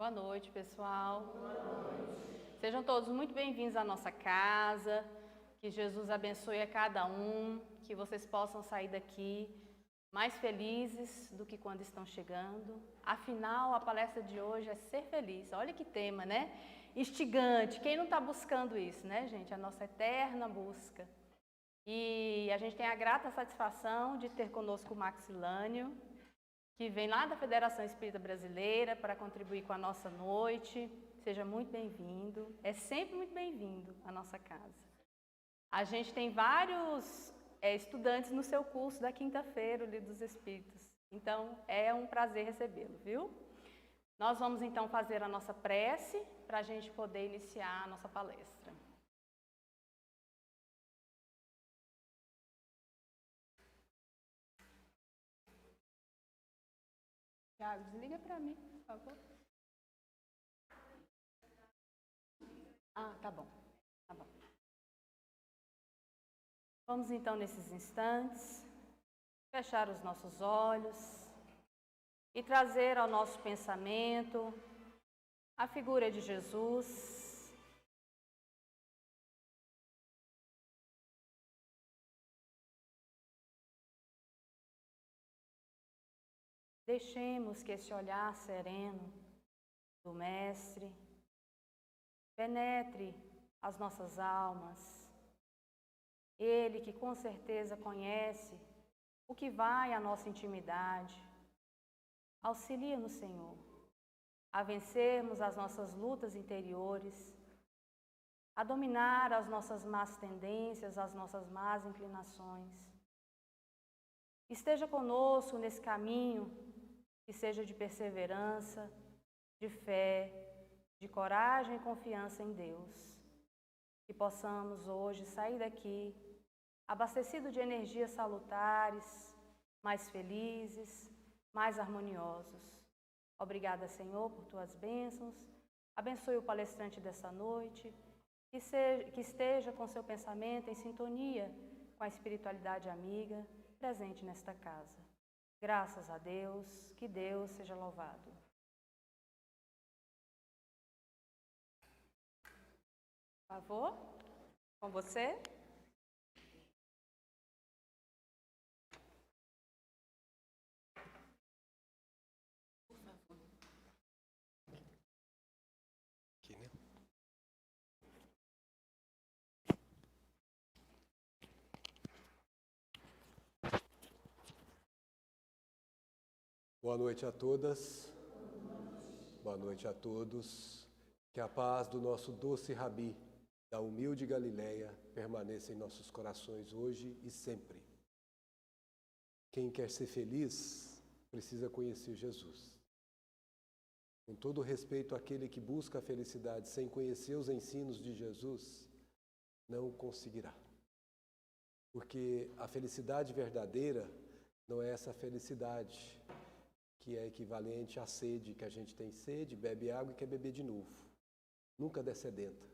Boa noite, pessoal. Sejam todos muito bem-vindos à nossa casa. Que Jesus abençoe a cada um, que vocês possam sair daqui mais felizes do que quando estão chegando. Afinal, a palestra de hoje é ser feliz. Olha que tema, né? Instigante. Quem não está buscando isso, né, gente? A nossa eterna busca. E a gente tem a grata satisfação de ter conosco o Maxilânio, que vem lá da Federação Espírita Brasileira para contribuir com a nossa noite. Seja muito bem-vindo. É sempre muito bem-vindo à nossa casa. A gente tem vários estudantes no seu curso da quinta-feira, o Livro dos Espíritos. Então, é um prazer recebê-lo, viu? Nós vamos, então, fazer a nossa prece para a gente poder iniciar a nossa palestra. Tiago, desliga para mim, por favor. Ah, tá bom. Tá bom. Vamos, então, nesses instantes, fechar os nossos olhos e trazer ao nosso pensamento a figura de Jesus, deixemos que esse olhar sereno do Mestre penetre as nossas almas. Ele que com certeza conhece o que vai à nossa intimidade. Auxilia-nos, Senhor, a vencermos as nossas lutas interiores, a dominar as nossas más tendências, as nossas más inclinações. Esteja conosco nesse caminho, que seja de perseverança, de fé, de coragem e confiança em Deus. Que possamos hoje sair daqui abastecido de energias salutares, mais felizes, mais harmoniosos. Obrigada, Senhor, por tuas bênçãos. Abençoe o palestrante dessa noite, que esteja com seu pensamento em sintonia com a espiritualidade amiga presente nesta casa. Graças a Deus, que Deus seja louvado. Por favor, com você. Por favor. Aqui, né? Boa noite a todas, boa noite a todos. Que a paz do nosso doce Rabi, da humilde Galileia, permaneça em nossos corações hoje e sempre. Quem quer ser feliz precisa conhecer Jesus. Com todo respeito àquele que busca a felicidade sem conhecer os ensinos de Jesus, não conseguirá. Porque a felicidade verdadeira não é essa felicidade que é equivalente à sede, que a gente tem sede, bebe água e quer beber de novo. Nunca descedenta.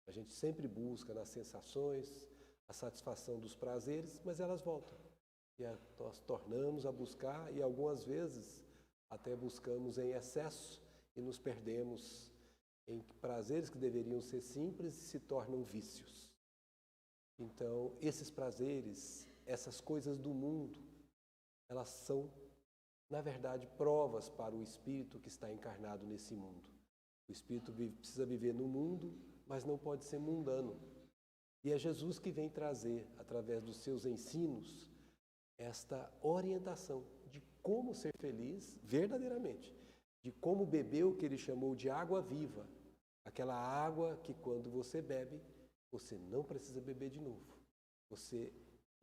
A gente sempre busca nas sensações a satisfação dos prazeres, mas elas voltam. E nós tornamos a buscar e algumas vezes até buscamos em excesso e nos perdemos em prazeres que deveriam ser simples e se tornam vícios. Então, esses prazeres, essas coisas do mundo, elas são, na verdade, provas para o espírito que está encarnado nesse mundo. O espírito precisa viver no mundo, mas não pode ser mundano. E é Jesus que vem trazer, através dos seus ensinos, esta orientação de como ser feliz verdadeiramente, de como beber o que ele chamou de água viva, aquela água que quando você bebe, você não precisa beber de novo. Você,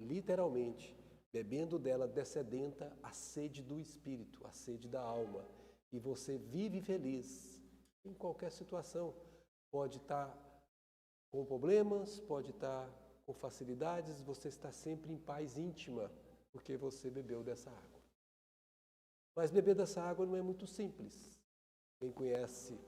literalmente, bebendo dela, descedenta a sede do espírito, a sede da alma. E você vive feliz em qualquer situação. Pode estar com problemas, pode estar com facilidades, você está sempre em paz íntima, porque você bebeu dessa água. Mas beber dessa água não é muito simples. Quem conhece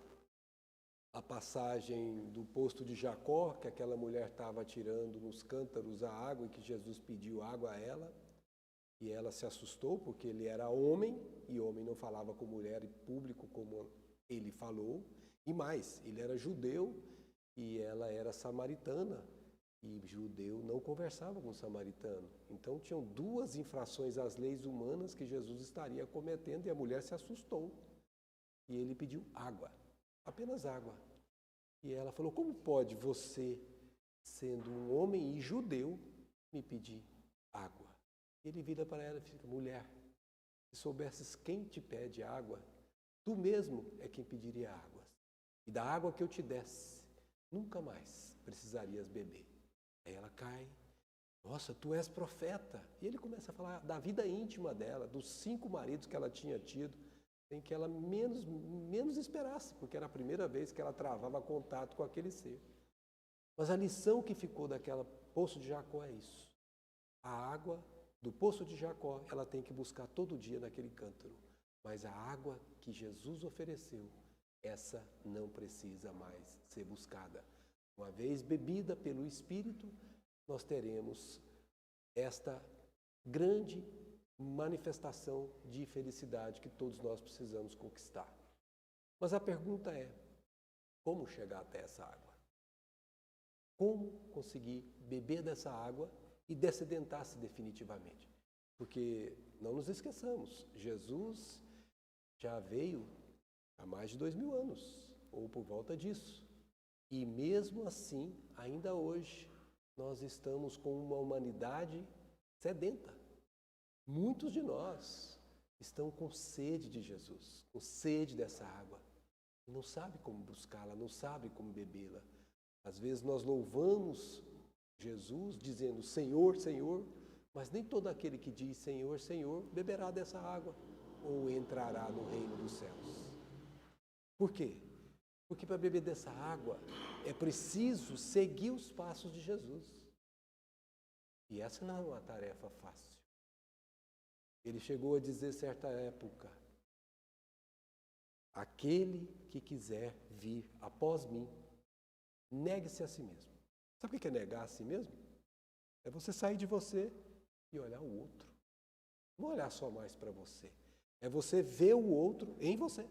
a passagem do poço de Jacó, que aquela mulher estava tirando nos cântaros a água e que Jesus pediu água a ela, e ela se assustou porque ele era homem, e homem não falava com mulher em público como Ele falou, e mais, ele era judeu e ela era samaritana. E judeu não conversava com samaritano. Então tinham duas infrações às leis humanas que Jesus estaria cometendo e a mulher se assustou. E ele pediu água, apenas água. E ela falou, como pode você, sendo um homem e judeu, me pedir água? Ele vira para ela e fica, mulher, se soubesses quem te pede água, tu mesmo é quem pediria água. E da água que eu te desse, nunca mais precisarias beber. Aí ela cai, nossa, tu és profeta. E ele começa a falar da vida íntima dela, dos 5 maridos que ela tinha tido, em que ela menos esperasse, porque era a primeira vez que ela travava contato com aquele ser. Mas a lição que ficou daquela poço de Jacó é isso. A água do poço de Jacó, ela tem que buscar todo dia naquele cântaro. Mas a água que Jesus ofereceu, essa não precisa mais ser buscada. Uma vez bebida pelo Espírito, nós teremos esta grande manifestação de felicidade que todos nós precisamos conquistar. Mas a pergunta é, como chegar até essa água? Como conseguir beber dessa água e dessedentar-se definitivamente? Porque não nos esqueçamos, Jesus já veio há mais de 2000 anos, ou por volta disso. E mesmo assim, ainda hoje, nós estamos com uma humanidade sedenta. Muitos de nós estão com sede de Jesus, com sede dessa água. E não sabe como buscá-la, não sabe como bebê-la. Às vezes nós louvamos Jesus dizendo Senhor, Senhor, mas nem todo aquele que diz Senhor, Senhor beberá dessa água ou entrará no reino dos céus. Por quê? Porque para beber dessa água é preciso seguir os passos de Jesus. E essa não é uma tarefa fácil. Ele chegou a dizer certa época, aquele que quiser vir após mim, negue-se a si mesmo. Sabe o que é negar a si mesmo? É você sair de você e olhar o outro. Não olhar só mais para você. É você ver o outro em você.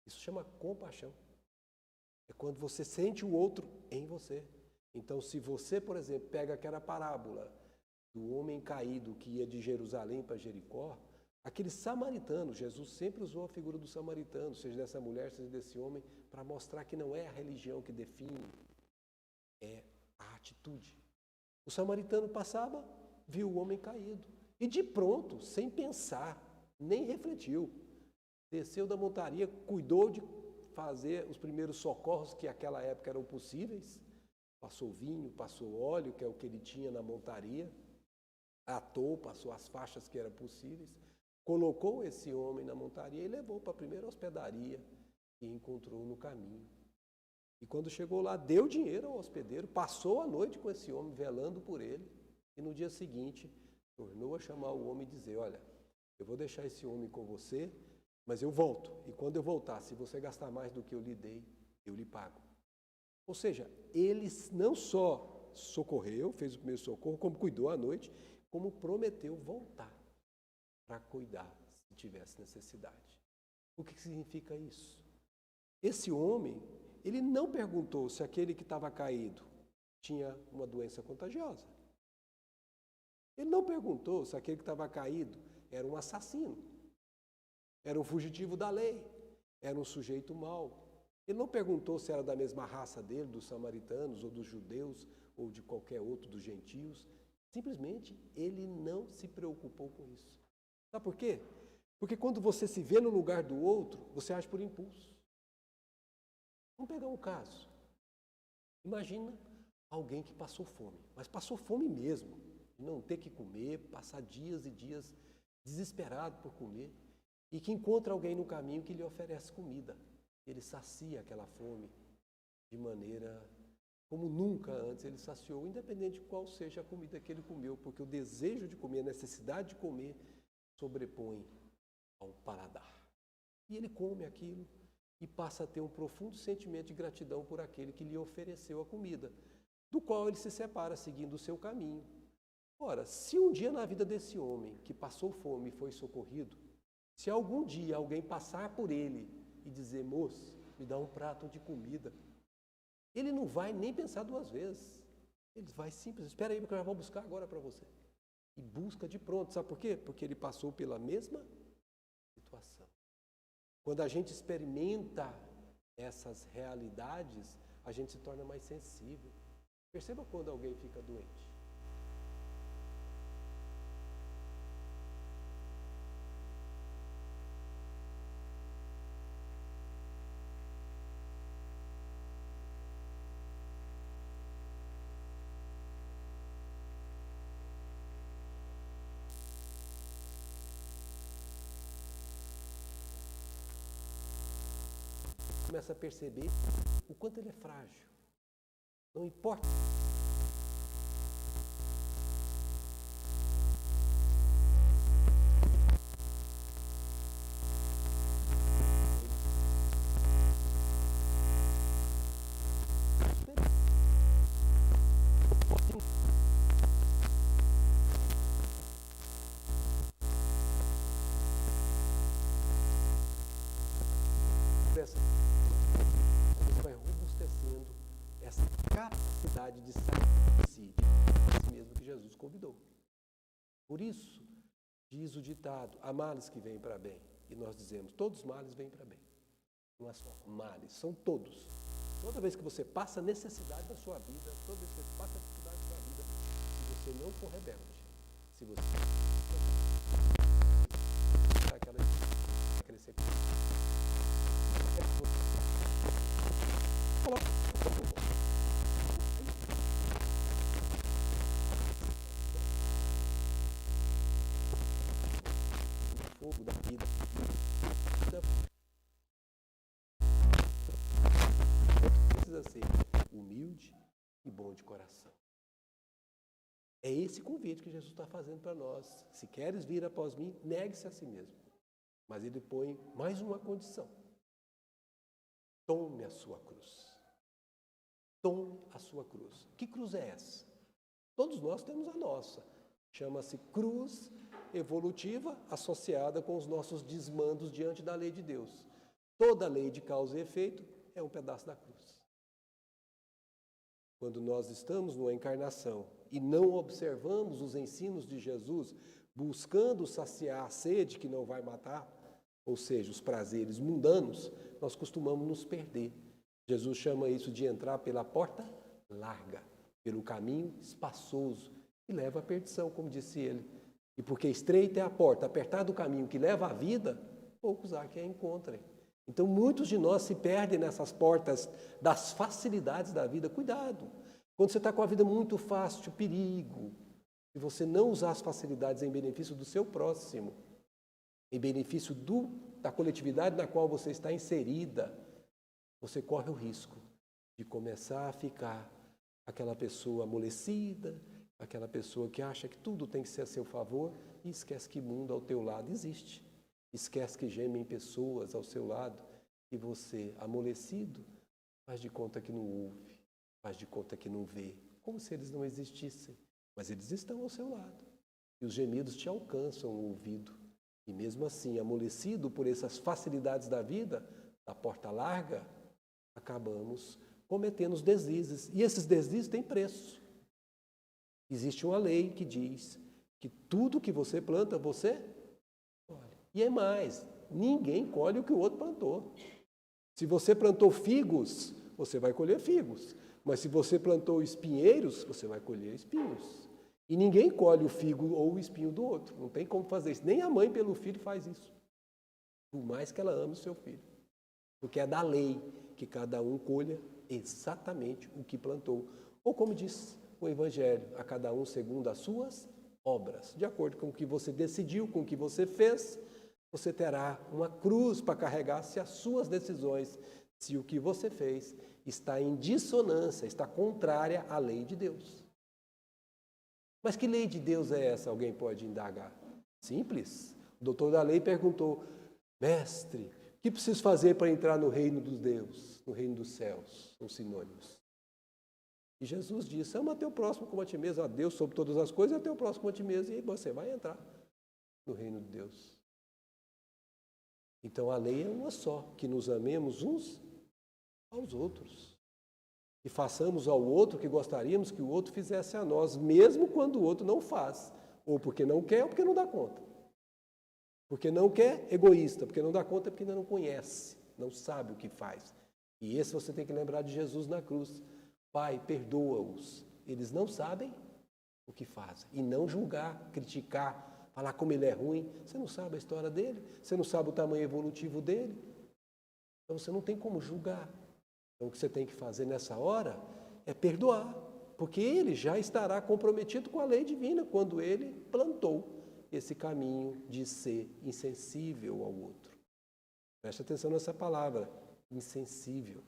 Isso chama compaixão. É quando você sente o outro em você. Então, se você, por exemplo, pega aquela parábola do homem caído que ia de Jerusalém para Jericó, aquele samaritano, Jesus sempre usou a figura do samaritano, seja dessa mulher, seja desse homem, para mostrar que não é a religião que define, é a atitude. O samaritano passava, viu o homem caído e de pronto, sem pensar, nem refletiu, desceu da montaria, cuidou de fazer os primeiros socorros que naquela época eram possíveis, passou vinho, passou óleo, que é o que ele tinha na montaria, atou, passou as faixas que eram possíveis, colocou esse homem na montaria e levou para a primeira hospedaria que encontrou no caminho. E quando chegou lá, deu dinheiro ao hospedeiro, passou a noite com esse homem, velando por ele, e no dia seguinte, tornou a chamar o homem e dizer, olha, eu vou deixar esse homem com você, mas eu volto, e quando eu voltar, se você gastar mais do que eu lhe dei, eu lhe pago. Ou seja, ele não só socorreu, fez o primeiro socorro, como cuidou à noite, como prometeu voltar para cuidar se tivesse necessidade. O que significa isso? Esse homem, ele não perguntou se aquele que estava caído tinha uma doença contagiosa. Ele não perguntou se aquele que estava caído era um assassino, era um fugitivo da lei, era um sujeito mau. Ele não perguntou se era da mesma raça dele, dos samaritanos, ou dos judeus, ou de qualquer outro, dos gentios. Simplesmente, ele não se preocupou com isso. Sabe por quê? Porque quando você se vê no lugar do outro, você age por impulso. Vamos pegar um caso. Imagina alguém que passou fome, mas passou fome mesmo, de não ter que comer, passar dias e dias desesperado por comer, e que encontra alguém no caminho que lhe oferece comida. Ele sacia aquela fome de maneira como nunca antes ele saciou, independente de qual seja a comida que ele comeu, porque o desejo de comer, a necessidade de comer, sobrepõe ao paladar. E ele come aquilo e passa a ter um profundo sentimento de gratidão por aquele que lhe ofereceu a comida, do qual ele se separa seguindo o seu caminho. Ora, se um dia na vida desse homem que passou fome e foi socorrido, Se algum dia alguém passar por ele e dizer, moço, me dá um prato de comida, ele não vai nem pensar duas vezes. Ele vai simples, espera aí porque eu já vou buscar agora para você. E busca de pronto, sabe por quê? Porque ele passou pela mesma situação. Quando a gente experimenta essas realidades, a gente se torna mais sensível. Perceba quando alguém fica doente. Começa a perceber o quanto ele é frágil. Não importa. Você vai robustecendo essa capacidade de sair de si mesmo que Jesus convidou. Por isso, diz o ditado, há males que vêm para bem. E nós dizemos, todos os males vêm para bem. Não é só males, são todos. Toda vez que você passa necessidade na sua vida, toda vez que você passa dificuldade na sua vida, se você não for rebelde, se você aquela vai crescer. O fogo da vida. Precisa ser humilde e bom de coração. É esse convite que Jesus está fazendo para nós. Se queres vir após mim, negue-se a si mesmo. Mas ele põe mais uma condição. Tome a sua cruz. Tome a sua cruz. Que cruz é essa? Todos nós temos a nossa. Chama-se cruz evolutiva associada com os nossos desmandos diante da lei de Deus. Toda lei de causa e efeito é um pedaço da cruz. Quando nós estamos numa encarnação e não observamos os ensinos de Jesus, buscando saciar a sede que não vai matar, ou seja, os prazeres mundanos, nós costumamos nos perder. Jesus chama isso de entrar pela porta larga, pelo caminho espaçoso, que leva à perdição, como disse ele. E porque estreita é a porta, apertado o caminho que leva à vida, poucos há que a encontrem. Então, muitos de nós se perdem nessas portas das facilidades da vida. Cuidado! Quando você está com a vida muito fácil, perigo. Se você não usar as facilidades em benefício do seu próximo, em benefício da coletividade na qual você está inserida, você corre o risco de começar a ficar aquela pessoa amolecida, aquela pessoa que acha que tudo tem que ser a seu favor e esquece que mundo ao teu lado existe. Esquece que gemem pessoas ao seu lado e você, amolecido, faz de conta que não ouve, faz de conta que não vê, como se eles não existissem. Mas eles estão ao seu lado e os gemidos te alcançam o ouvido. E mesmo assim, amolecido por essas facilidades da vida, da porta larga, acabamos cometendo os deslizes. E esses deslizes têm preço. Existe uma lei que diz que tudo que você planta, você colhe. E é mais, ninguém colhe o que o outro plantou. Se você plantou figos, você vai colher figos. Mas se você plantou espinheiros, você vai colher espinhos. E ninguém colhe o figo ou o espinho do outro. Não tem como fazer isso. Nem a mãe pelo filho faz isso. Por mais que ela ame o seu filho. Porque é da lei que cada um colha exatamente o que plantou. Ou como diz o Evangelho, a cada um segundo as suas obras. De acordo com o que você decidiu, com o que você fez, você terá uma cruz para carregar se as suas decisões, se o que você fez está em dissonância, está contrária à lei de Deus. Mas que lei de Deus é essa? Alguém pode indagar. Simples. O doutor da lei perguntou, mestre, o que preciso fazer para entrar no reino dos Deus, no reino dos céus? São sinônimos. E Jesus disse, ama teu próximo como a ti mesmo, a Deus sobre todas as coisas, e a teu próximo como a ti mesmo, e você vai entrar no reino de Deus. Então a lei é uma só, que nos amemos uns aos outros. E façamos ao outro o que gostaríamos que o outro fizesse a nós, mesmo quando o outro não faz. Ou porque não quer, ou porque não dá conta. Porque não quer, egoísta. Porque não dá conta, porque ainda não conhece, não sabe o que faz. E esse você tem que lembrar de Jesus na cruz. Pai, perdoa-os. Eles não sabem o que fazem. E não julgar, criticar, falar como ele é ruim. Você não sabe a história dele. Você não sabe o tamanho evolutivo dele. Então você não tem como julgar. Então o que você tem que fazer nessa hora é perdoar. Porque ele já estará comprometido com a lei divina quando ele plantou esse caminho de ser insensível ao outro. Preste atenção nessa palavra, insensível.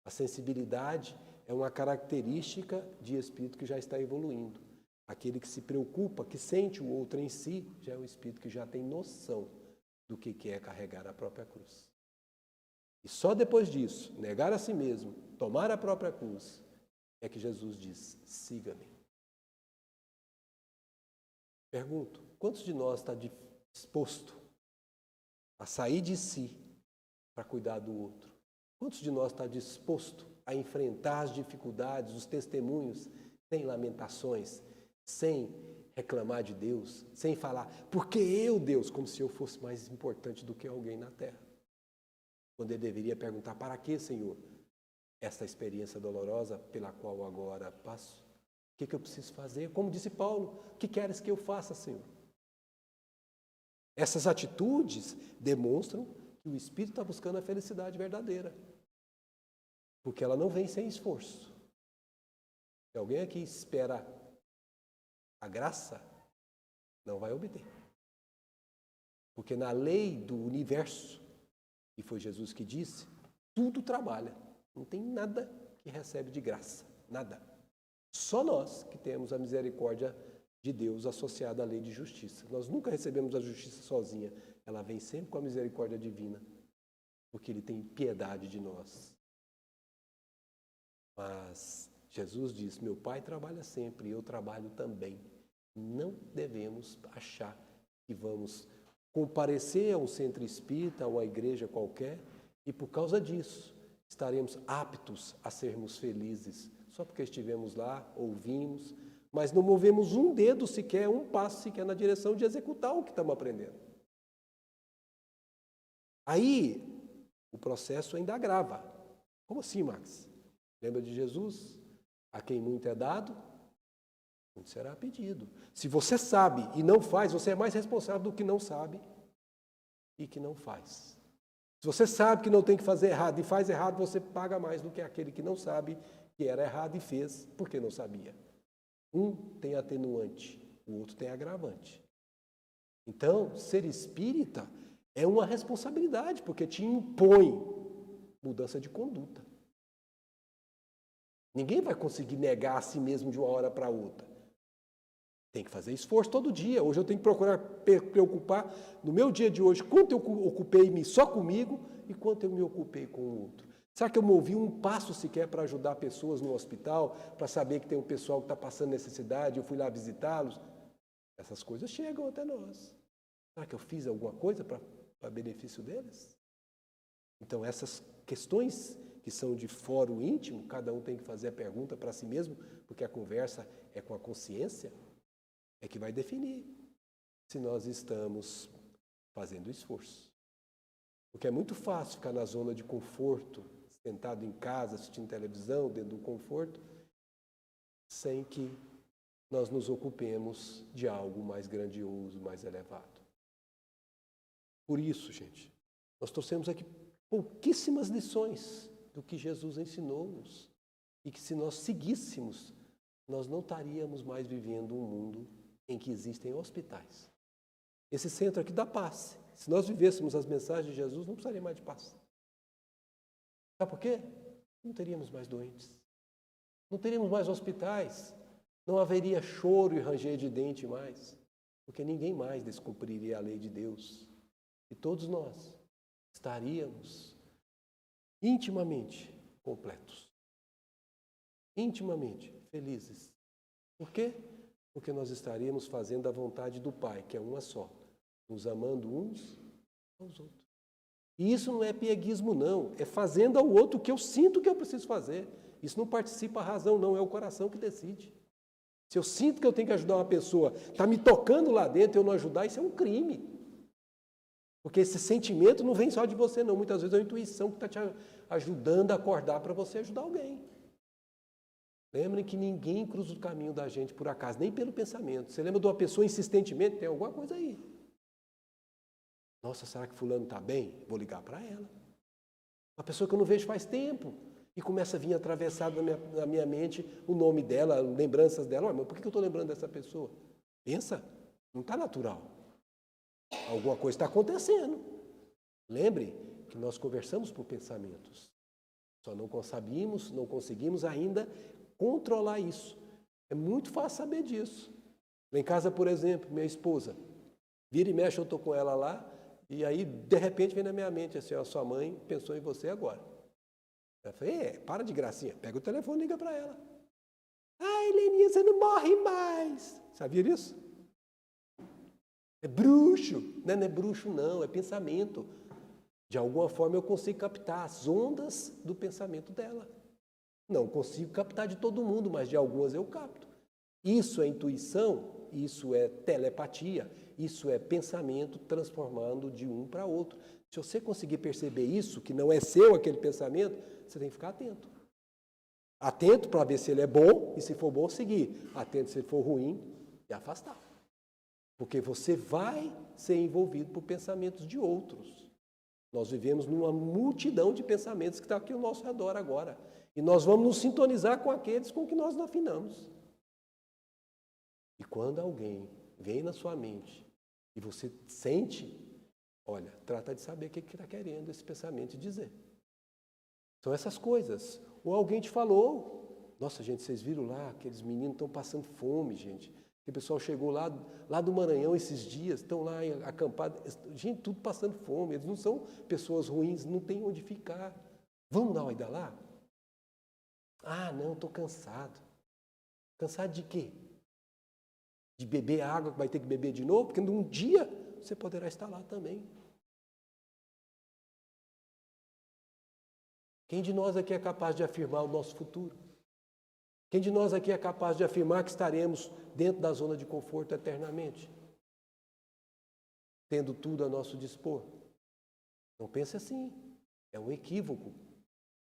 A sensibilidade é uma característica de espírito que já está evoluindo. Aquele que se preocupa, que sente o outro em si, já é um espírito que já tem noção do que é carregar a própria cruz. E só depois disso, negar a si mesmo, tomar a própria cruz, é que Jesus diz, siga-me. Pergunto, quantos de nós está disposto a sair de si para cuidar do outro? Quantos de nós está disposto a enfrentar as dificuldades, os testemunhos, sem lamentações, sem reclamar de Deus, sem falar, porque eu, Deus, como se eu fosse mais importante do que alguém na terra? Quando ele deveria perguntar, para que, Senhor, essa experiência dolorosa pela qual agora passo? O que eu preciso fazer? Como disse Paulo, o que queres que eu faça, Senhor? Essas atitudes demonstram que o Espírito está buscando a felicidade verdadeira. Porque ela não vem sem esforço. Se alguém aqui espera a graça, não vai obter. Porque na lei do universo, e foi Jesus que disse, tudo trabalha. Não tem nada que recebe de graça. Nada. Só nós que temos a misericórdia de Deus associada à lei de justiça. Nós nunca recebemos a justiça sozinha. Ela vem sempre com a misericórdia divina. Porque Ele tem piedade de nós. Mas Jesus diz, meu Pai trabalha sempre e eu trabalho também. Não devemos achar que vamos comparecer a um centro espírita, a uma igreja qualquer, e por causa disso estaremos aptos a sermos felizes, só porque estivemos lá, ouvimos, mas não movemos um dedo sequer, um passo sequer na direção de executar o que estamos aprendendo. Aí, o processo ainda agrava. Como assim, Max? Lembra de Jesus? A quem muito é dado, muito será pedido. Se você sabe e não faz, você é mais responsável do que não sabe e que não faz. Se você sabe que não tem que fazer errado e faz errado, você paga mais do que aquele que não sabe que era errado e fez porque não sabia. Um tem atenuante, o outro tem agravante. Então, ser espírita é uma responsabilidade, porque te impõe mudança de conduta. Ninguém vai conseguir negar a si mesmo de uma hora para outra. Tem que fazer esforço todo dia. Hoje eu tenho que procurar preocupar no meu dia de hoje quanto eu ocupei-me só comigo e quanto eu me ocupei com o outro. Será que eu movi um passo sequer para ajudar pessoas no hospital, para saber que tem um pessoal que está passando necessidade, eu fui lá visitá-los? Essas coisas chegam até nós. Será que eu fiz alguma coisa para benefício deles? Então essas questões que são de fórum íntimo, cada um tem que fazer a pergunta para si mesmo, porque a conversa é com a consciência, é que vai definir se nós estamos fazendo esforço. Porque é muito fácil ficar na zona de conforto, sentado em casa, assistindo televisão, dentro do conforto, sem que nós nos ocupemos de algo mais grandioso, mais elevado. Por isso, gente, nós trouxemos aqui pouquíssimas lições do que Jesus ensinou-nos e que se nós seguíssemos, nós não estaríamos mais vivendo um mundo em que existem hospitais. Esse centro aqui dá paz. Se nós vivêssemos as mensagens de Jesus, não precisaria mais de paz. Sabe por quê? Não teríamos mais doentes. Não teríamos mais hospitais. Não haveria choro e ranger de dente mais. Porque ninguém mais descumpriria a lei de Deus. E todos nós estaríamos intimamente completos. Intimamente felizes. Por quê? Porque nós estaríamos fazendo a vontade do Pai, que é uma só, nos amando uns aos outros. E isso não é pieguismo, não. É fazendo ao outro o que eu sinto que eu preciso fazer. Isso não participa a razão, não. É o coração que decide. Se eu sinto que eu tenho que ajudar uma pessoa, está me tocando lá dentro e eu não ajudar, isso é um crime. Porque esse sentimento não vem só de você, não. Muitas vezes é a intuição que está te ajudando a acordar para você ajudar alguém. Lembrem que ninguém cruza o caminho da gente por acaso, nem pelo pensamento. Você lembra de uma pessoa insistentemente? Tem alguma coisa aí. Nossa, será que fulano está bem? Vou ligar para ela. Uma pessoa que eu não vejo faz tempo. E começa a vir atravessado na minha mente o nome dela, lembranças dela. Olha, mas por que eu estou lembrando dessa pessoa? Pensa, não está natural. Alguma coisa está acontecendo. Lembre que nós conversamos por pensamentos. Só não conseguimos ainda controlar isso. É muito fácil saber disso. Lá em casa, por exemplo, minha esposa, vira e mexe, eu estou com ela lá, e aí, de repente, vem na minha mente assim, a sua mãe pensou em você agora. Eu falei, para de gracinha, pega o telefone e liga para ela. Ai, Leninha, você não morre mais. Sabia disso? É bruxo. Não é bruxo, não, é pensamento. De alguma forma eu consigo captar as ondas do pensamento dela. Não consigo captar de todo mundo, mas de algumas eu capto. Isso é intuição, isso é telepatia, isso é pensamento transformando de um para outro. Se você conseguir perceber isso, que não é seu aquele pensamento, você tem que ficar atento. Atento para ver se ele é bom e se for bom, seguir. Atento se ele for ruim e afastar. Porque você vai ser envolvido por pensamentos de outros. Nós vivemos numa multidão de pensamentos que está aqui ao nosso redor agora. E nós vamos nos sintonizar com aqueles com que nós nos afinamos. E quando alguém vem na sua mente e você sente, olha, trata de saber o que está querendo esse pensamento dizer. São essas coisas. Ou alguém te falou, nossa, gente, vocês viram lá, aqueles meninos estão passando fome, gente. O pessoal chegou lá do Maranhão esses dias, estão lá acampados, gente, tudo passando fome. Eles não são pessoas ruins, não tem onde ficar. Vamos dar uma ida lá? Ah, não, estou cansado. Cansado de quê? De beber água que vai ter que beber de novo? Porque num dia você poderá estar lá também. Quem de nós aqui é capaz de afirmar o nosso futuro? Quem de nós aqui é capaz de afirmar que estaremos dentro da zona de conforto eternamente? Tendo tudo a nosso dispor? Não pense assim. É um equívoco.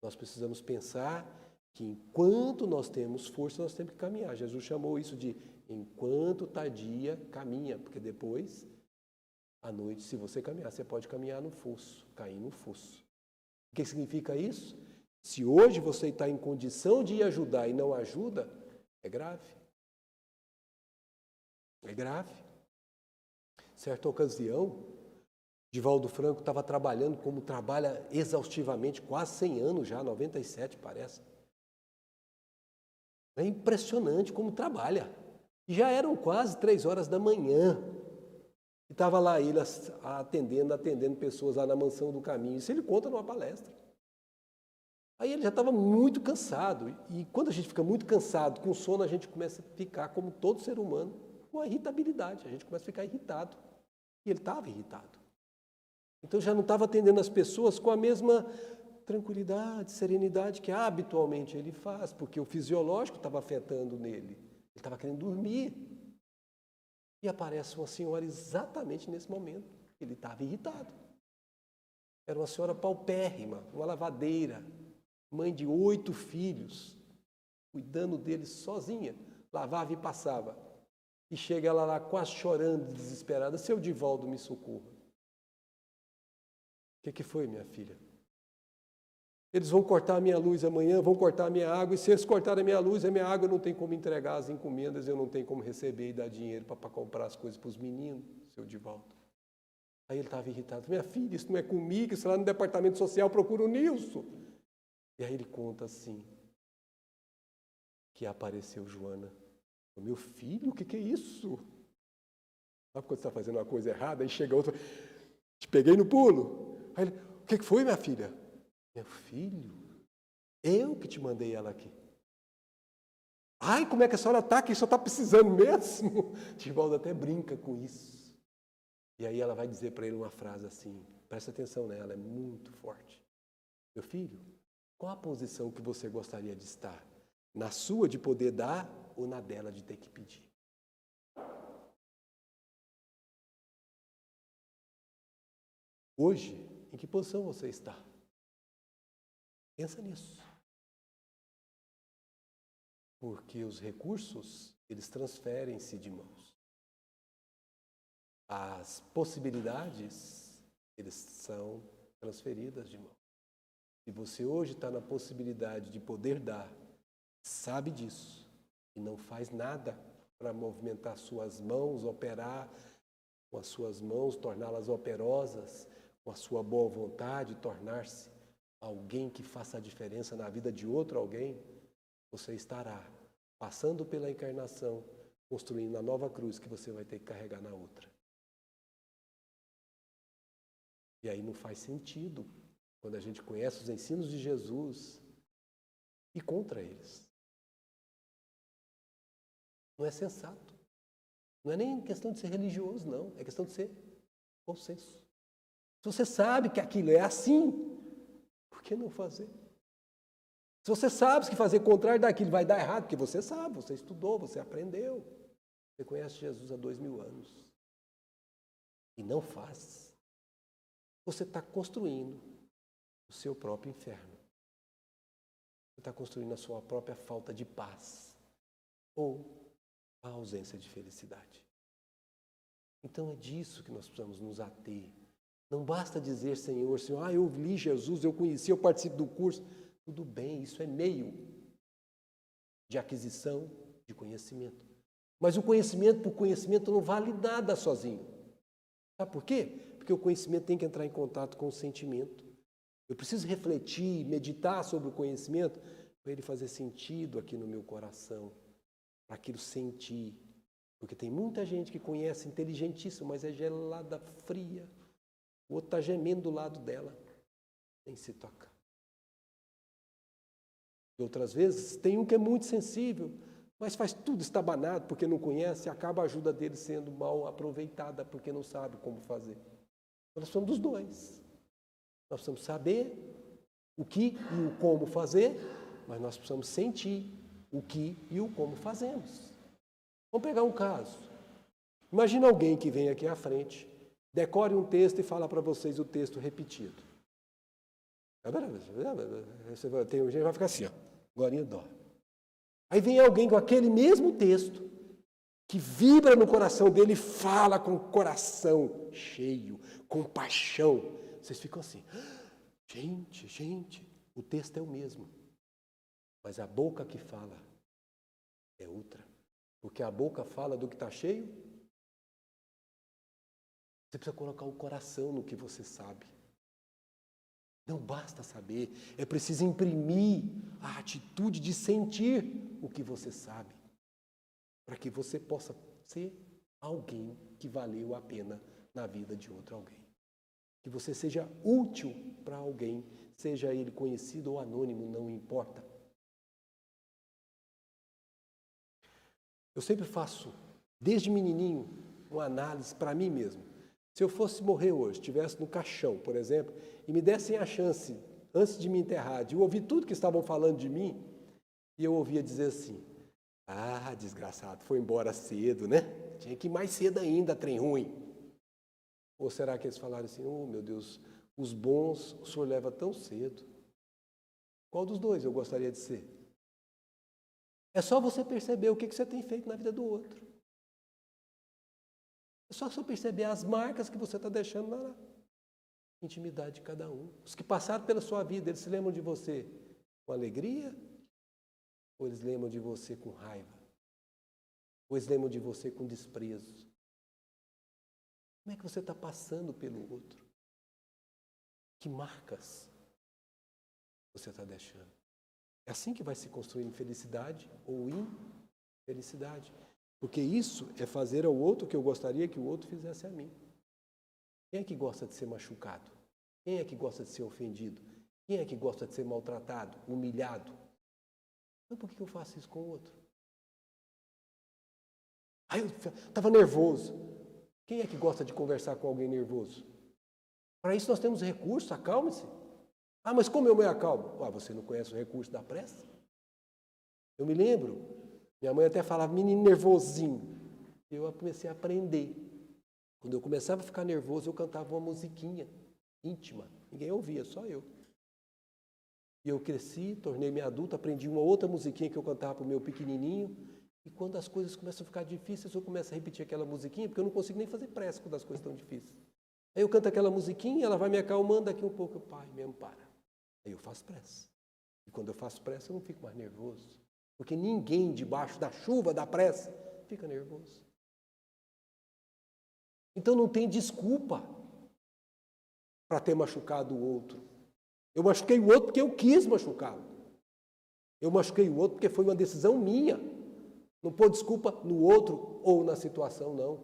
Nós precisamos pensar que enquanto nós temos força, nós temos que caminhar. Jesus chamou isso de enquanto tardia, caminha. Porque depois, à noite, se você caminhar, você pode caminhar no fosso, cair no fosso. O que significa isso? Se hoje você está em condição de ir ajudar e não ajuda, é grave. É grave. Certa ocasião, Divaldo Franco estava trabalhando como trabalha exaustivamente, quase 100 anos já, 97 parece. É impressionante como trabalha. E já eram quase 3 horas da manhã. E estava lá ele atendendo pessoas lá na Mansão do Caminho. Isso ele conta numa palestra. Aí ele já estava muito cansado. E quando a gente fica muito cansado, com sono, a gente começa a ficar, como todo ser humano, com a irritabilidade. A gente começa a ficar irritado. E ele estava irritado. Então já não estava atendendo as pessoas com a mesma tranquilidade, serenidade que habitualmente ele faz, porque o fisiológico estava afetando nele. Ele estava querendo dormir. E aparece uma senhora exatamente nesse momento. Ele estava irritado. Era uma senhora paupérrima, uma lavadeira, mãe de 8 filhos, cuidando deles sozinha. Lavava e passava. E chega ela lá quase chorando, desesperada. Seu Divaldo, me socorra. O que foi, minha filha? Eles vão cortar a minha luz amanhã, vão cortar a minha água, e se eles cortarem a minha luz, a minha água não tem como entregar as encomendas, eu não tenho como receber e dar dinheiro para comprar as coisas para os meninos, seu Divaldo. Aí ele estava irritado. Minha filha, isso não é comigo, isso lá no departamento social, procura o Nilson. E aí ele conta assim, que apareceu Joana. Meu filho, o que é isso? Sabe quando você está fazendo uma coisa errada, aí chega outra, te peguei no pulo. Aí ele, o que foi, minha filha? Meu filho, eu que te mandei ela aqui. Ai, como é que a senhora está? Que só está precisando mesmo? Divaldo até brinca com isso. E aí ela vai dizer para ele uma frase assim, Presta atenção nela, é muito forte. Meu filho, qual a posição que você gostaria de estar? Na sua de poder dar ou na dela de ter que pedir? Hoje, em que posição você está? Pensa nisso. Porque os recursos, eles transferem-se de mãos. As possibilidades, eles são transferidas de mãos. Se você hoje está na possibilidade de poder dar, sabe disso, e não faz nada para movimentar suas mãos, operar com as suas mãos, torná-las operosas, com a sua boa vontade, tornar-se alguém que faça a diferença na vida de outro alguém, você estará passando pela encarnação, construindo a nova cruz que você vai ter que carregar na outra. E aí não faz sentido, quando a gente conhece os ensinos de Jesus, ir contra eles. Não é sensato. Não é nem questão de ser religioso, não. É questão de ser consenso. Se você sabe que aquilo é assim, por que não fazer? Se você sabe que fazer o contrário daquilo vai dar errado, porque você sabe, você estudou, você aprendeu. Você conhece Jesus há 2000 anos. E não faz. Você está construindo o seu próprio inferno. Você está construindo a sua própria falta de paz. Ou a ausência de felicidade. Então é disso que nós precisamos nos ater. Não basta dizer, Senhor, eu li Jesus, eu conheci, eu participo do curso. Tudo bem, isso é meio de aquisição de conhecimento. Mas o conhecimento por conhecimento não vale nada sozinho. Sabe por quê? Porque o conhecimento tem que entrar em contato com o sentimento. Eu preciso refletir, meditar sobre o conhecimento para ele fazer sentido aqui no meu coração, para aquilo sentir. Porque tem muita gente que conhece, inteligentíssimo, mas é gelada, fria. O outro está gemendo do lado dela, nem se toca. E outras vezes, tem um que é muito sensível, mas faz tudo estabanado porque não conhece e acaba a ajuda dele sendo mal aproveitada porque não sabe como fazer. Nós precisamos dos dois. Nós precisamos saber o que e o como fazer, mas nós precisamos sentir o que e o como fazemos. Vamos pegar um caso. Imagina alguém que vem aqui à frente, decore um texto e fala para vocês o texto repetido. Tem gente que vai ficar assim, ó, gorinha dó. Aí vem alguém com aquele mesmo texto, que vibra no coração dele e fala com o coração cheio, com paixão. Vocês ficam assim, gente, o texto é o mesmo. Mas a boca que fala é outra. Porque a boca fala do que está cheio. Você precisa colocar o coração no que você sabe. Não basta saber, é preciso imprimir a atitude de sentir o que você sabe, para que você possa ser alguém que valeu a pena na vida de outro alguém. Que você seja útil para alguém, seja ele conhecido ou anônimo, não importa. Eu sempre faço, desde menininho, uma análise para mim mesmo. Se eu fosse morrer hoje, estivesse no caixão, por exemplo, e me dessem a chance, antes de me enterrar, de ouvir tudo que estavam falando de mim, e eu ouvia dizer assim, desgraçado, foi embora cedo, né? Tinha que ir mais cedo ainda, trem ruim. Ou será que eles falaram assim, meu Deus, os bons o senhor leva tão cedo? Qual dos dois eu gostaria de ser? É só você perceber o que você tem feito na vida do outro. É só você perceber as marcas que você está deixando na intimidade de cada um. Os que passaram pela sua vida, eles se lembram de você com alegria? Ou eles lembram de você com raiva? Ou eles lembram de você com desprezo? Como é que você está passando pelo outro? Que marcas você está deixando? É assim que vai se construindo felicidade ou infelicidade. Porque isso é fazer ao outro o que eu gostaria que o outro fizesse a mim. Quem é que gosta de ser machucado? Quem é que gosta de ser ofendido? Quem é que gosta de ser maltratado, humilhado? Então por que eu faço isso com o outro? Eu estava nervoso. Quem é que gosta de conversar com alguém nervoso? Para isso nós temos recursos, acalme-se. Ah, mas como eu me acalmo? Ah, você não conhece o recurso da prece? Eu me lembro, minha mãe até falava, menino nervosinho. Eu comecei a aprender. Quando eu começava a ficar nervoso, eu cantava uma musiquinha íntima. Ninguém ouvia, só eu. E eu cresci, tornei-me adulto, aprendi uma outra musiquinha que eu cantava para o meu pequenininho. E quando as coisas começam a ficar difíceis, eu começo a repetir aquela musiquinha, porque eu não consigo nem fazer prece quando as coisas estão difíceis. Aí eu canto aquela musiquinha, ela vai me acalmando, daqui um pouco, pai, me ampara. Aí eu faço prece. E quando eu faço prece, eu não fico mais nervoso. Porque ninguém debaixo da chuva da prece fica nervoso. Então não tem desculpa para ter machucado o outro. Eu machuquei o outro porque eu quis machucá-lo. Eu machuquei o outro porque foi uma decisão minha. Não pôr desculpa no outro ou na situação, não.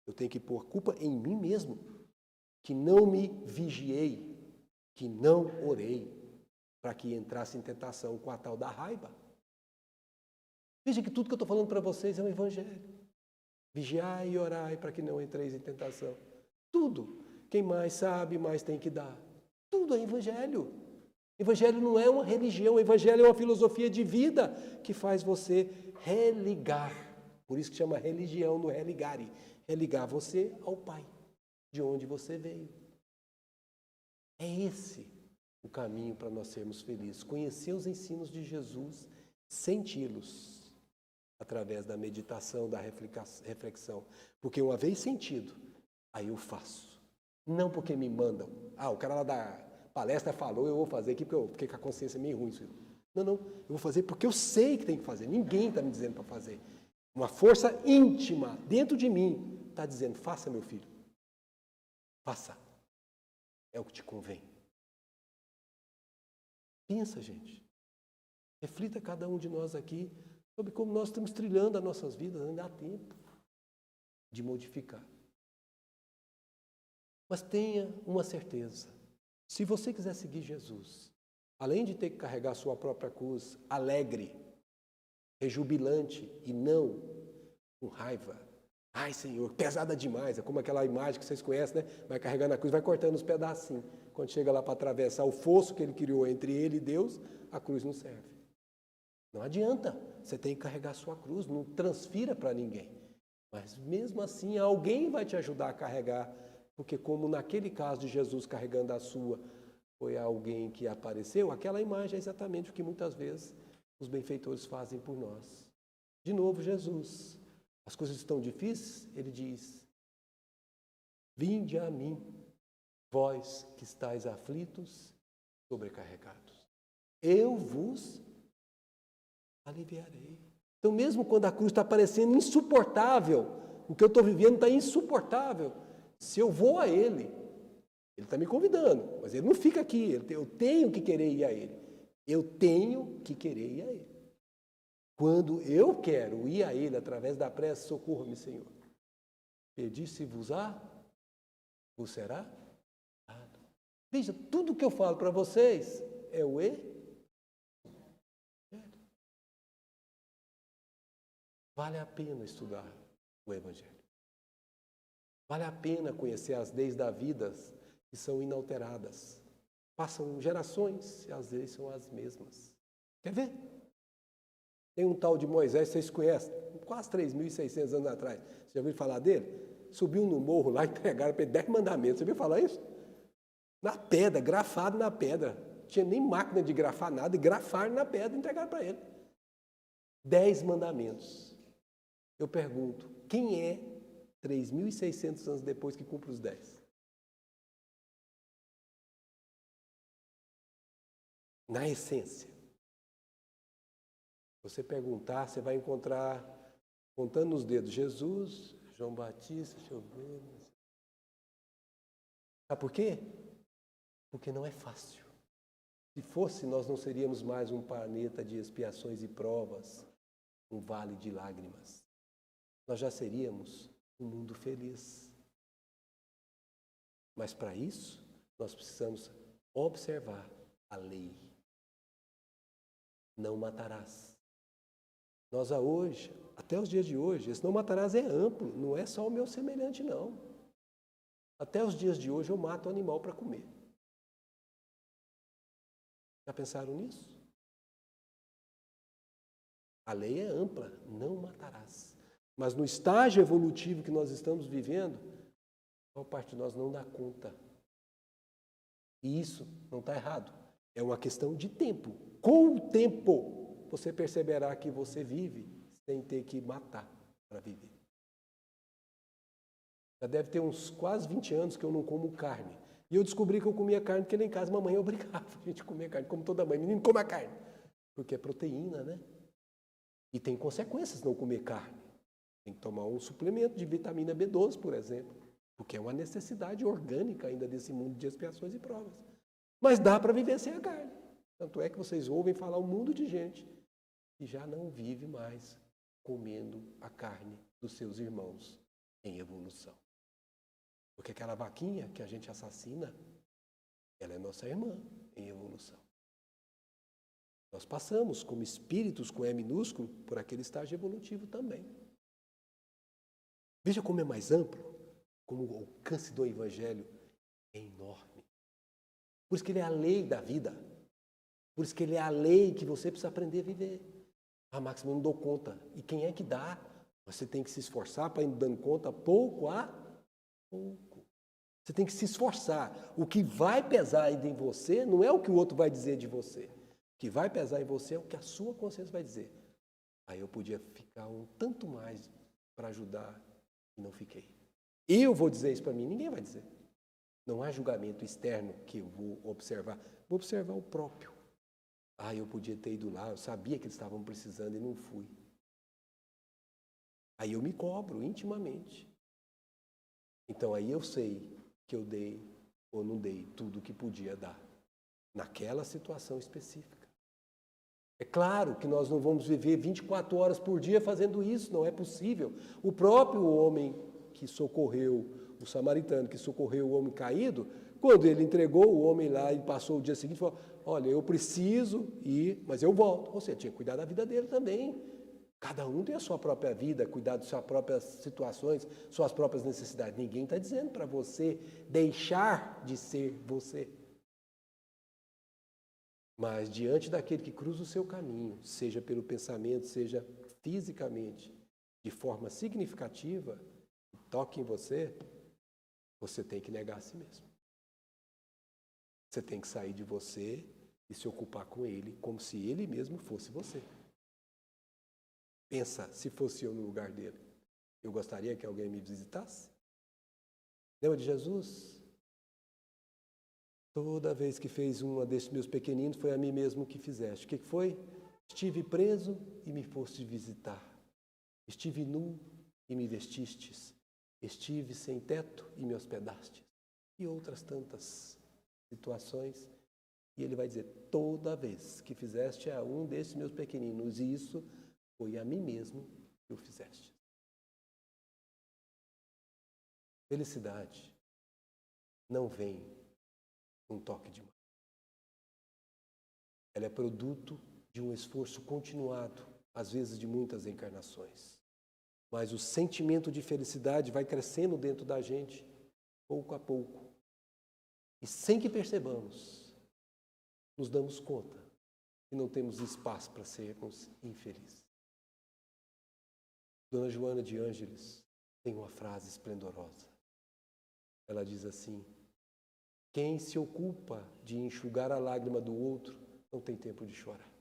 Eu tenho que pôr culpa em mim mesmo. Que não me vigiei, que não orei, para que entrasse em tentação com a tal da raiva. Veja que tudo que eu estou falando para vocês é um evangelho. Vigiai e orai para que não entreis em tentação. Tudo. Quem mais sabe, mais tem que dar. Tudo é evangelho. Evangelho não é uma religião, o evangelho é uma filosofia de vida que faz você religar. Por isso que chama religião, no religare. Religar você ao Pai, de onde você veio. É esse o caminho para nós sermos felizes. Conhecer os ensinos de Jesus, senti-los através da meditação, da reflexão. Porque uma vez sentido, aí eu faço. Não porque me mandam. Ah, o cara lá da palestra falou, eu vou fazer aqui porque eu fiquei com a consciência meio ruim. Não, eu vou fazer porque eu sei que tem que fazer. Ninguém está me dizendo para fazer. Uma força íntima dentro de mim está dizendo, faça, meu filho. Faça. É o que te convém. Pensa, gente. Reflita cada um de nós aqui sobre como nós estamos trilhando as nossas vidas. Ainda há tempo de modificar. Mas tenha uma certeza. Se você quiser seguir Jesus, além de ter que carregar sua própria cruz, alegre, rejubilante e não com raiva. Ai, Senhor, pesada demais. É como aquela imagem que vocês conhecem, né? Vai carregando a cruz, vai cortando os pedacinhos. Quando chega lá para atravessar o fosso que ele criou entre ele e Deus, a cruz não serve. Não adianta. Você tem que carregar a sua cruz, não transfira para ninguém. Mas mesmo assim, alguém vai te ajudar a carregar, porque como naquele caso de Jesus carregando a sua, foi alguém que apareceu, aquela imagem é exatamente o que muitas vezes os benfeitores fazem por nós. De novo, Jesus. As coisas estão difíceis, ele diz, vinde a mim, vós que estáis aflitos, sobrecarregados. Eu vos aliviarei. Então, mesmo quando a cruz está parecendo insuportável, o que eu estou vivendo está insuportável, se eu vou a Ele, Ele está me convidando, mas Ele não fica aqui, eu tenho que querer ir a Ele. Eu tenho que querer ir a Ele. Quando eu quero ir a Ele através da prece, socorra-me, Senhor. Pedi-se-vos-á, vos será dado. Veja, tudo que eu falo para vocês é o E. Vale a pena estudar o Evangelho. Vale a pena conhecer as leis da vida que são inalteradas. Passam gerações e às vezes são as mesmas. Quer ver? Tem um tal de Moisés, vocês conhecem, quase 3.600 anos atrás. Você já ouviu falar dele? Subiu no morro lá e entregaram para ele 10 mandamentos. Você ouviu falar isso? Na pedra, grafado na pedra. Não tinha nem máquina de grafar nada, e grafaram na pedra e entregaram para ele. 10 mandamentos. Eu pergunto, quem é 3.600 anos depois que cumpre os 10? Na essência. Você perguntar, você vai encontrar, contando nos dedos, Jesus, João Batista, deixa eu ver. Sabe por quê? Porque não é fácil. Se fosse, nós não seríamos mais um planeta de expiações e provas, um vale de lágrimas. Nós já seríamos um mundo feliz. Mas para isso, nós precisamos observar a lei. Não matarás. Nós hoje, até os dias de hoje, esse não matarás é amplo, não é só o meu semelhante, não. Até os dias de hoje eu mato o animal para comer. Já pensaram nisso? A lei é ampla, não matarás. Mas no estágio evolutivo que nós estamos vivendo, a maior parte de nós não dá conta. E isso não está errado. É uma questão de tempo. Com o tempo, você perceberá que você vive sem ter que matar para viver. Já deve ter uns quase 20 anos que eu não como carne. E eu descobri que eu comia carne porque lá em casa mamãe obrigava a gente a comer carne, como toda mãe. Menino, coma carne. Porque é proteína, né? E tem consequências não comer carne. Tem que tomar um suplemento de vitamina B12, por exemplo. Porque é uma necessidade orgânica ainda desse mundo de expiações e provas. Mas dá para viver sem a carne. Tanto é que vocês ouvem falar um mundo de gente que já não vive mais comendo a carne dos seus irmãos em evolução. Porque aquela vaquinha que a gente assassina, ela é nossa irmã em evolução. Nós passamos como espíritos com E minúsculo por aquele estágio evolutivo também. Veja como é mais amplo, como o alcance do Evangelho é enorme. Por isso que ele é a lei da vida. Por isso que ele é a lei que você precisa aprender a viver. Ah, Máximo, eu não dou conta. E quem é que dá? Você tem que se esforçar para ir dando conta pouco a pouco. Você tem que se esforçar. O que vai pesar em você não é o que o outro vai dizer de você. O que vai pesar em você é o que a sua consciência vai dizer. Aí eu podia ficar um tanto mais para ajudar e não fiquei. Eu vou dizer isso para mim, ninguém vai dizer. Não há julgamento externo que eu vou observar. Vou observar o próprio. Ah, eu podia ter ido lá, eu sabia que eles estavam precisando e não fui. Aí eu me cobro intimamente. Então aí eu sei que eu dei ou não dei tudo o que podia dar naquela situação específica. É claro que nós não vamos viver 24 horas por dia fazendo isso, não é possível. O próprio homem que socorreu, o samaritano que socorreu o homem caído, quando ele entregou o homem lá e passou o dia seguinte, falou, olha, eu preciso ir, mas eu volto. Você tinha que cuidar da vida dele também. Cada um tem a sua própria vida, cuidar das suas próprias situações, suas próprias necessidades. Ninguém está dizendo para você deixar de ser você. Mas diante daquele que cruza o seu caminho, seja pelo pensamento, seja fisicamente, de forma significativa, toque em você, você tem que negar a si mesmo. Você tem que sair de você e se ocupar com ele como se ele mesmo fosse você. Pensa, se fosse eu no lugar dele, eu gostaria que alguém me visitasse? Lembra de Jesus? Toda vez que fez uma desses meus pequeninos, foi a mim mesmo que fizeste. O que foi? Estive preso e me foste visitar. Estive nu e me vestistes. Estive sem teto e me hospedastes. E outras tantas situações. E ele vai dizer, toda vez que fizeste a um desses meus pequeninos, isso foi a mim mesmo que o fizeste. Felicidade não vem um toque de mão. Ela é produto de um esforço continuado, às vezes de muitas encarnações. Mas o sentimento de felicidade vai crescendo dentro da gente, pouco a pouco. E sem que percebamos, nos damos conta que não temos espaço para sermos infelizes. Dona Joana de Ângeles tem uma frase esplendorosa. Ela diz assim, quem se ocupa de enxugar a lágrima do outro não tem tempo de chorar.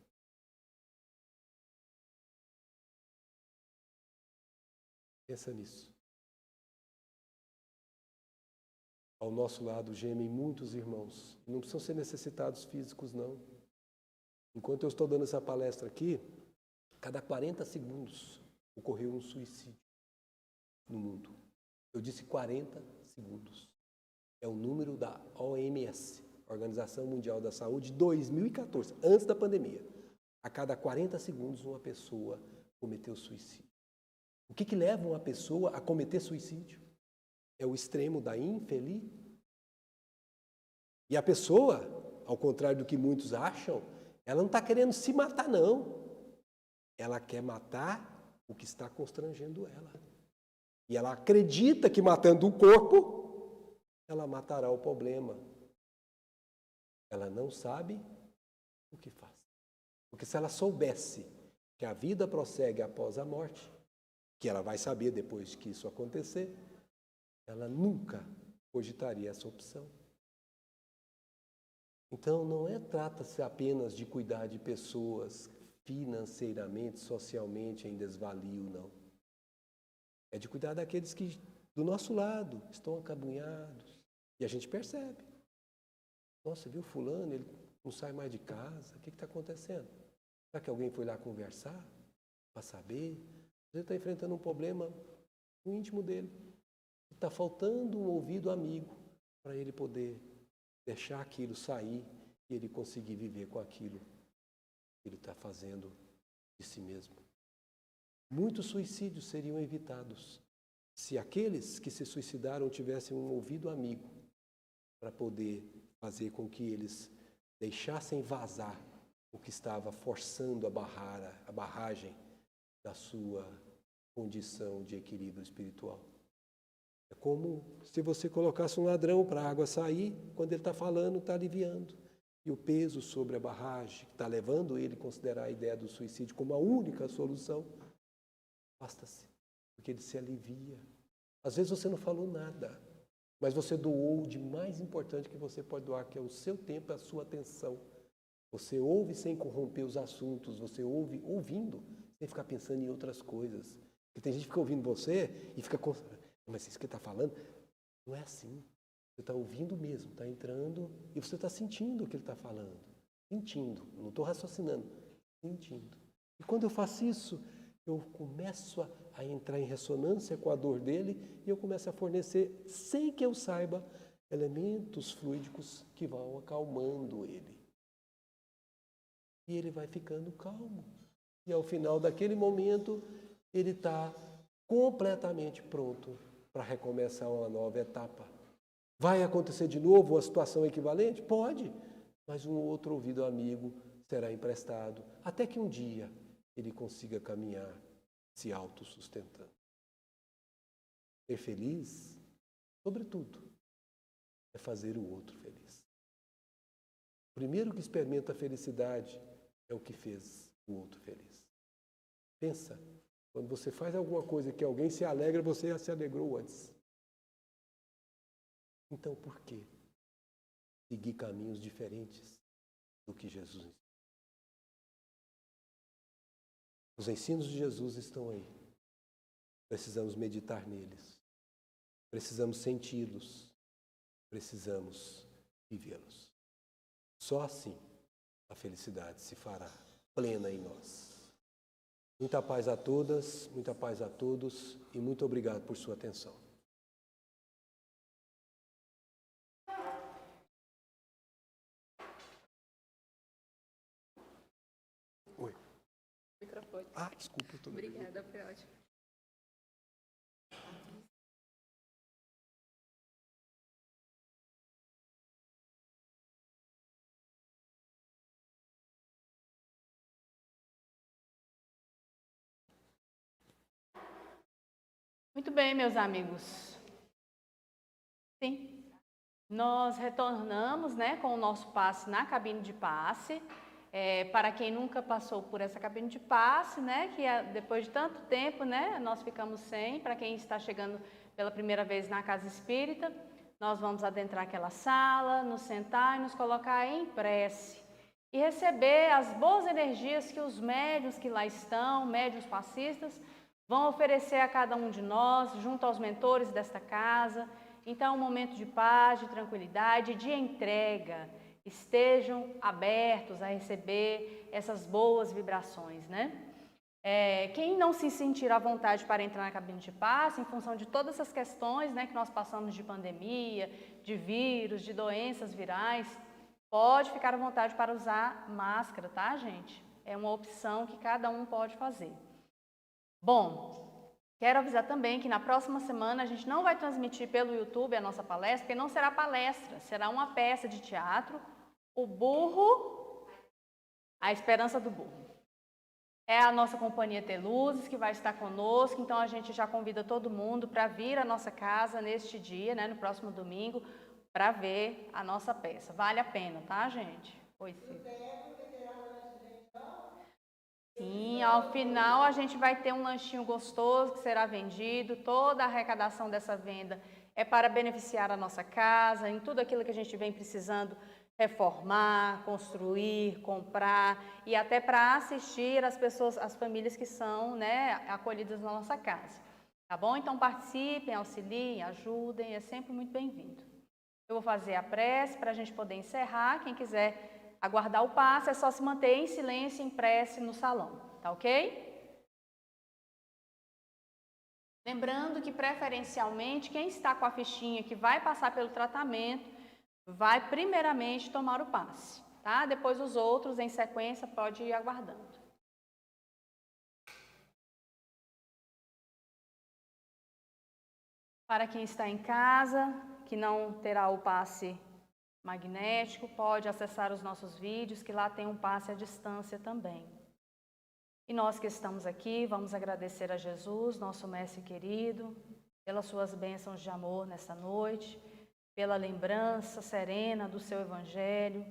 Pensa nisso. Ao nosso lado gemem muitos irmãos. Não precisam ser necessitados físicos, não. Enquanto eu estou dando essa palestra aqui, cada 40 segundos ocorreu um suicídio no mundo. Eu disse 40 segundos. É o número da OMS, Organização Mundial da Saúde, 2014, antes da pandemia. A cada 40 segundos uma pessoa cometeu suicídio. O que leva uma pessoa a cometer suicídio? É o extremo da infeliz. E a pessoa, ao contrário do que muitos acham, ela não está querendo se matar, não. Ela quer matar o que está constrangendo ela. E ela acredita que matando o corpo, ela matará o problema. Ela não sabe o que faz. Porque se ela soubesse que a vida prossegue após a morte, que ela vai saber depois que isso acontecer, ela nunca cogitaria essa opção. Então, trata-se apenas de cuidar de pessoas financeiramente, socialmente em desvalio, não. É de cuidar daqueles que, do nosso lado, estão acabunhados. E a gente percebe. Nossa, viu fulano, ele não sai mais de casa, o que está acontecendo? Será que alguém foi lá conversar para saber? Ele está enfrentando um problema no íntimo dele. Está faltando um ouvido amigo para ele poder deixar aquilo sair e ele conseguir viver com aquilo que ele está fazendo de si mesmo. Muitos suicídios seriam evitados se aqueles que se suicidaram tivessem um ouvido amigo para poder fazer com que eles deixassem vazar o que estava forçando a barragem da sua condição de equilíbrio espiritual. É como se você colocasse um ladrão para a água sair, quando ele está falando, está aliviando. E o peso sobre a barragem, que está levando ele a considerar a ideia do suicídio como a única solução, basta-se, porque ele se alivia. Às vezes você não falou nada, mas você doou o de mais importante que você pode doar, que é o seu tempo e a sua atenção. Você ouve sem corromper os assuntos, você ouve ouvindo, sem ficar pensando em outras coisas. Porque tem gente que fica ouvindo você e fica... Mas isso que ele está falando não é assim. Você está ouvindo mesmo, está entrando e você está sentindo o que ele está falando. Sentindo, não estou raciocinando, sentindo. E quando eu faço isso, eu começo a entrar em ressonância com a dor dele e eu começo a fornecer, sem que eu saiba, elementos fluídicos que vão acalmando ele. E ele vai ficando calmo. E ao final daquele momento, ele está completamente pronto para recomeçar uma nova etapa. Vai acontecer de novo uma situação equivalente? Pode, mas um outro ouvido amigo será emprestado, até que um dia ele consiga caminhar se autossustentando. Ser feliz, sobretudo, é fazer o outro feliz. O primeiro que experimenta a felicidade é o que fez o outro feliz. Pensa, quando você faz alguma coisa que alguém se alegra, você já se alegrou antes. Então, por que seguir caminhos diferentes do que Jesus ensinou? Os ensinos de Jesus estão aí. Precisamos meditar neles. Precisamos senti-los. Precisamos vivê-los. Só assim a felicidade se fará plena em nós. Muita paz a todas, muita paz a todos e muito obrigado por sua atenção. Oi. Microfone. Desculpa. Eu tô... Obrigada, foi ótimo. Muito bem, meus amigos. Sim, nós retornamos, com o nosso passe na cabine de passe. Para quem nunca passou por essa cabine de passe, que depois de tanto tempo, nós ficamos sem. Para quem está chegando pela primeira vez na Casa Espírita, nós vamos adentrar aquela sala, nos sentar e nos colocar em prece. E receber as boas energias que os médiuns que lá estão, médiuns passistas, vão oferecer a cada um de nós, junto aos mentores desta casa. Então, um momento de paz, de tranquilidade, de entrega. Estejam abertos a receber essas boas vibrações, Quem não se sentir à vontade para entrar na cabine de passe, em função de todas essas questões, que nós passamos de pandemia, de vírus, de doenças virais, pode ficar à vontade para usar máscara, tá, gente? É uma opção que cada um pode fazer. Bom, quero avisar também que na próxima semana a gente não vai transmitir pelo YouTube a nossa palestra, porque não será palestra, será uma peça de teatro, O Burro, A Esperança do Burro. É a nossa companhia Teluzes que vai estar conosco, então a gente já convida todo mundo para vir à nossa casa neste dia, né, no próximo domingo, para ver a nossa peça. Vale a pena, tá, gente? Oi, Cida. Sim, ao final a gente vai ter um lanchinho gostoso que será vendido. Toda a arrecadação dessa venda é para beneficiar a nossa casa, em tudo aquilo que a gente vem precisando reformar, construir, comprar e até para assistir as pessoas, as famílias que são, né, acolhidas na nossa casa. Tá bom? Então participem, auxiliem, ajudem, é sempre muito bem-vindo. Eu vou fazer a prece para a gente poder encerrar. Quem quiser aguardar o passe, é só se manter em silêncio, em prece no salão, tá ok? Lembrando que, preferencialmente, quem está com a fichinha que vai passar pelo tratamento, vai primeiramente tomar o passe, tá? Depois os outros, em sequência, pode ir aguardando. Para quem está em casa, que não terá o passe magnético, pode acessar os nossos vídeos, que lá tem um passe à distância também. E nós que estamos aqui, vamos agradecer a Jesus, nosso mestre querido, pelas suas bênçãos de amor nesta noite, pela lembrança serena do seu evangelho,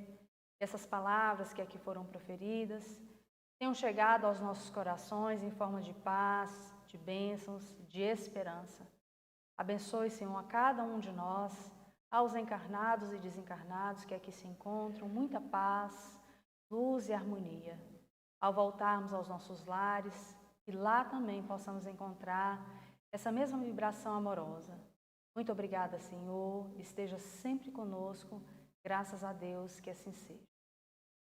essas palavras que aqui foram proferidas, tenham chegado aos nossos corações em forma de paz, de bênçãos, de esperança. Abençoe, Senhor, a cada um de nós, aos encarnados e desencarnados que aqui se encontram, muita paz, luz e harmonia. Ao voltarmos aos nossos lares, que lá também possamos encontrar essa mesma vibração amorosa. Muito obrigada, Senhor, esteja sempre conosco, graças a Deus que assim seja.